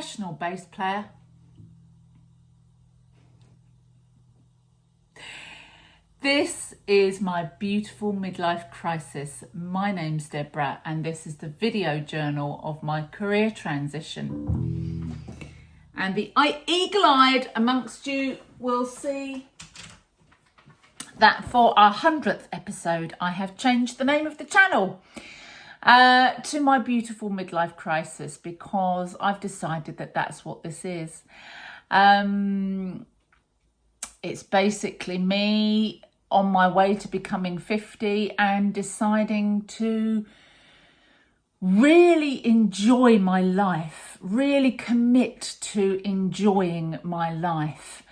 professional bass player. This is my beautiful midlife crisis. My name's Deborah and this is the video journal of my career transition. And the eagle-eyed amongst you will see that for our 100th episode, I have changed the name of the channel to my beautiful midlife crisis because I've decided that that's what this is. It's basically me on my way to becoming 50 and deciding to really enjoy my life, really commit to enjoying my life.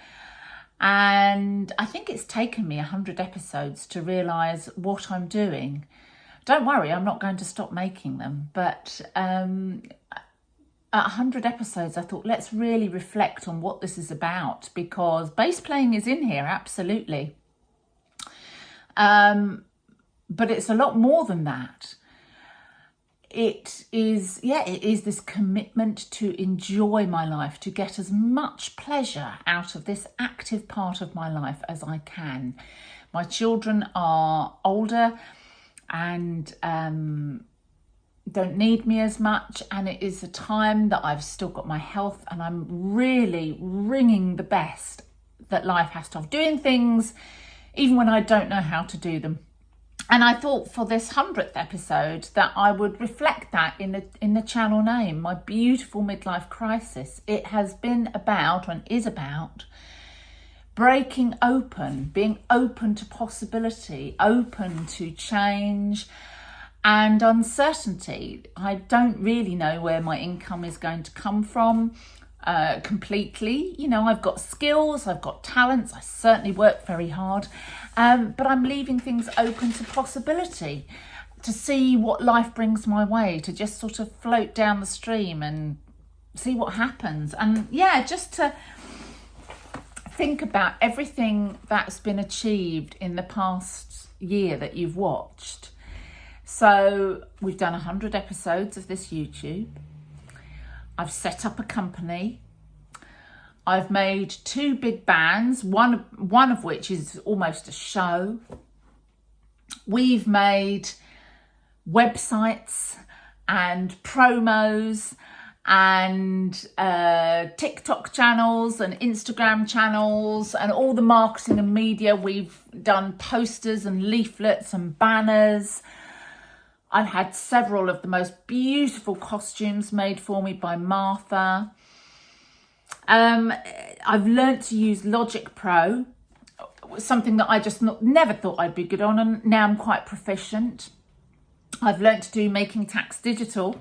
And I think it's taken me 100 episodes to realise what I'm doing. Don't worry, I'm not going to stop making them. But at 100 episodes, I thought, let's really reflect on what this is about, because bass playing is in here, absolutely. But it's a lot more than that. It is this commitment to enjoy my life, to get as much pleasure out of this active part of my life as I can. My children are older and don't need me as much, and it is a time that I've still got my health and I'm really wringing the best that life has to offer, doing things even when I don't know how to do them. And I thought for this 100th episode that I would reflect that in the channel name, my beautiful midlife crisis. It has been about and is about breaking open, being open to possibility, open to change and uncertainty. I don't really know where my income is going to come from completely. You know, I've got skills, I've got talents, I certainly work very hard, but I'm leaving things open to possibility, to see what life brings my way, to just sort of float down the stream and see what happens. And yeah, just to think about everything that's been achieved in the past year that you've watched. So we've done 100 episodes of this YouTube. I've set up a company. I've made 2 big bands, one of which is almost a show. We've made websites and promos and TikTok channels and Instagram channels and all the marketing and media. We've done posters and leaflets and banners. I've had several of the most beautiful costumes made for me by Martha. I've learnt to use Logic Pro, something that I just never thought I'd be good on, and now I'm quite proficient. I've learnt to do Making Tax Digital.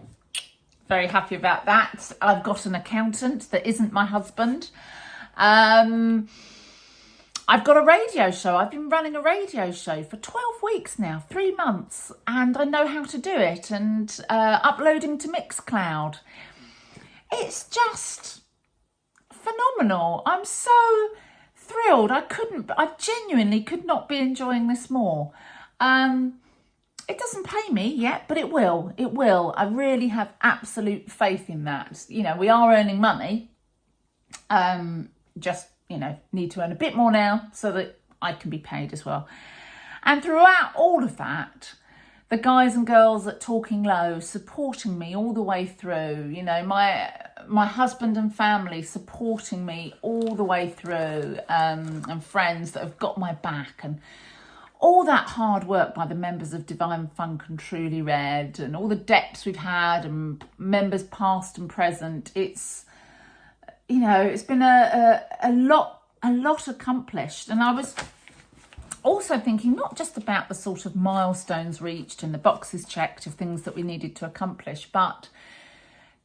Very happy about that. I've got an accountant that isn't my husband. I've got a radio show. I've been running a radio show for 12 weeks now, 3 months, and I know how to do it, and uploading to Mixcloud. It's just phenomenal. I'm so thrilled. I genuinely could not be enjoying this more. It doesn't pay me yet, but it will. It will. I really have absolute faith in that. You know, we are earning money. Just, you know, need to earn a bit more now so that I can be paid as well. And throughout all of that, the guys and girls at Talkin Low supporting me all the way through, you know, my husband and family supporting me all the way through, and friends that have got my back, and all that hard work by the members of Divine Funk and Truly Red, and all the depths we've had, and members past and present. It's, you know, it's been a lot accomplished. And I was also thinking not just about the sort of milestones reached and the boxes checked of things that we needed to accomplish, but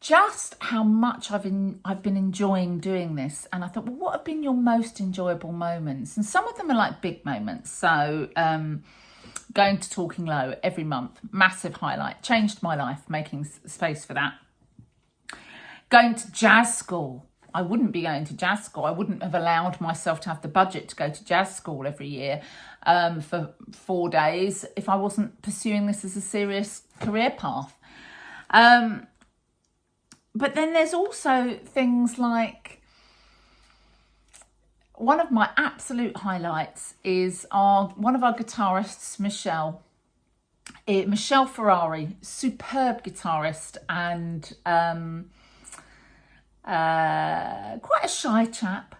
just how much I've been enjoying doing this. And I thought, well, what have been your most enjoyable moments? And some of them are like big moments. So going to Talkin Low every month, massive highlight, changed my life, making space for that. Going to jazz school. I wouldn't be going to jazz school. I wouldn't have allowed myself to have the budget to go to jazz school every year for 4 days if I wasn't pursuing this as a serious career path. but then there's also things like, one of my absolute highlights is one of our guitarists, Michelle Ferrari, superb guitarist and quite a shy chap.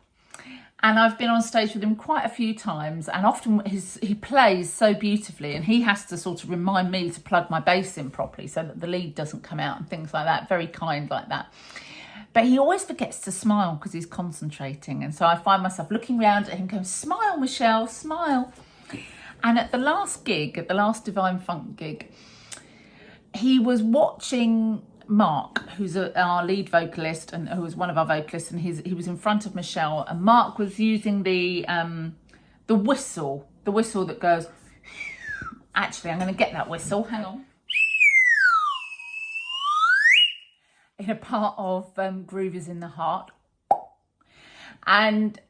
And I've been on stage with him quite a few times, and often he plays so beautifully, and he has to sort of remind me to plug my bass in properly so that the lead doesn't come out and things like that. Very kind like that. But he always forgets to smile because he's concentrating. And so I find myself looking around at him going, smile, Michelle, smile. And at the last Divine Funk gig, he was watching Mark, who's our lead vocalist and who was one of our vocalists, and he was in front of Michelle, and Mark was using the whistle that goes. Actually, I'm going to get that whistle. Hang on. In a part of Groove is in the Heart, and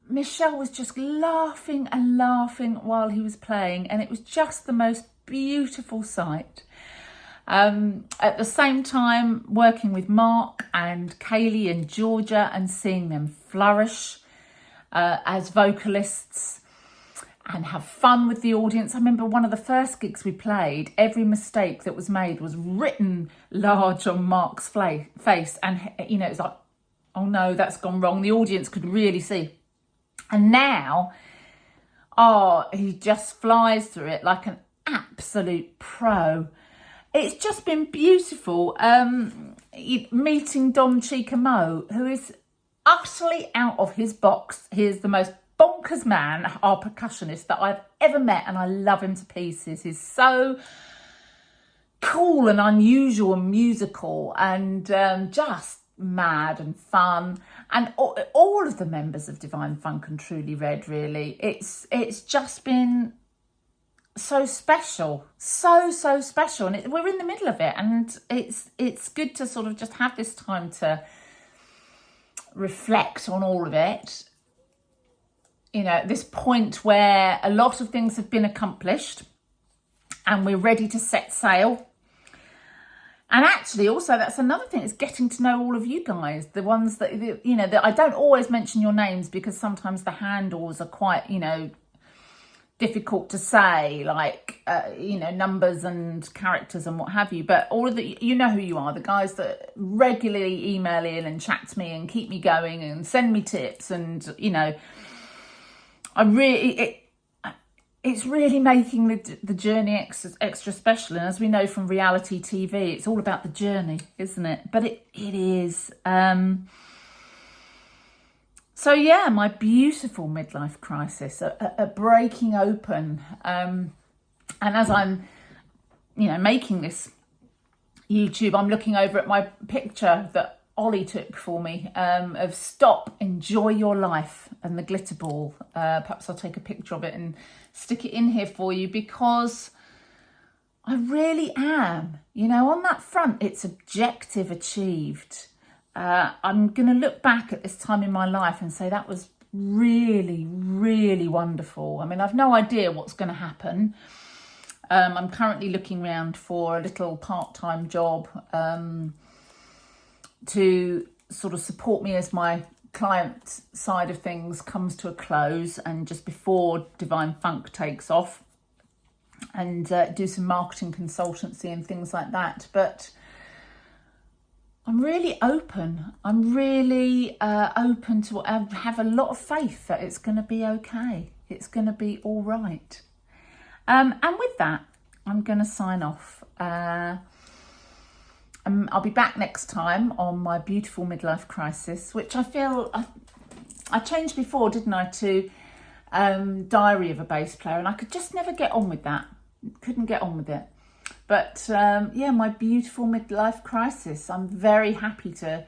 Michelle was just laughing and laughing while he was playing, and it was just the most beautiful sight. At the same time, working with Mark and Kaylee and Georgia and seeing them flourish as vocalists and have fun with the audience. I remember one of the first gigs we played, every mistake that was made was written large on Mark's face. And, you know, it was like, oh no, that's gone wrong. The audience could really see. And now, he just flies through it like an absolute pro. It's just been beautiful meeting Dom Chica-Mo, who is utterly out of his box. He is the most bonkers man, our percussionist, that I've ever met, and I love him to pieces. He's so cool and unusual and musical and just mad and fun. And all of the members of Divine Funk and Truly Red, really. It's just been so special, so special, and we're in the middle of it, and it's good to sort of just have this time to reflect on all of it. You know, at this point where a lot of things have been accomplished and we're ready to set sail. And actually also, that's another thing, is getting to know all of you guys, the ones that, you know, that I don't always mention your names because sometimes the handles are quite, you know, difficult to say, like, you know, numbers and characters and what have you. But all of the, you know who you are, the guys that regularly email in and chat to me and keep me going and send me tips. And, you know, it's really making the journey extra special. And as we know from reality TV, it's all about the journey, isn't it? But it is. So yeah, my beautiful midlife crisis, a breaking open. And as I'm, you know, making this YouTube, I'm looking over at my picture that Ollie took for me of Stop, Enjoy Your Life and the glitter ball. Perhaps I'll take a picture of it and stick it in here for you, because I really am, you know, on that front, it's objective achieved. I'm going to look back at this time in my life and say that was really, really wonderful. I mean, I've no idea what's going to happen. I'm currently looking around for a little part-time job to sort of support me as my client side of things comes to a close, and just before Divine Funk takes off, and do some marketing consultancy and things like that. But I'm really open. I'm really open to have a lot of faith that it's going to be okay. It's going to be all right. And with that, I'm going to sign off. I'll be back next time on my beautiful midlife crisis, which I feel I changed before, didn't I, to Diary of a Bass Player, and I could just never get on with that. Couldn't get on with it. But yeah, my beautiful midlife crisis. I'm very happy to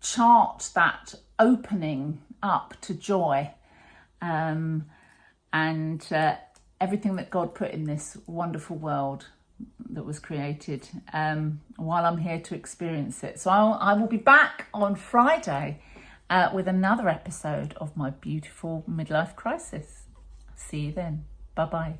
chart that opening up to joy and everything that God put in this wonderful world that was created while I'm here to experience it. So I will be back on Friday with another episode of my beautiful midlife crisis. See you then. Bye-bye.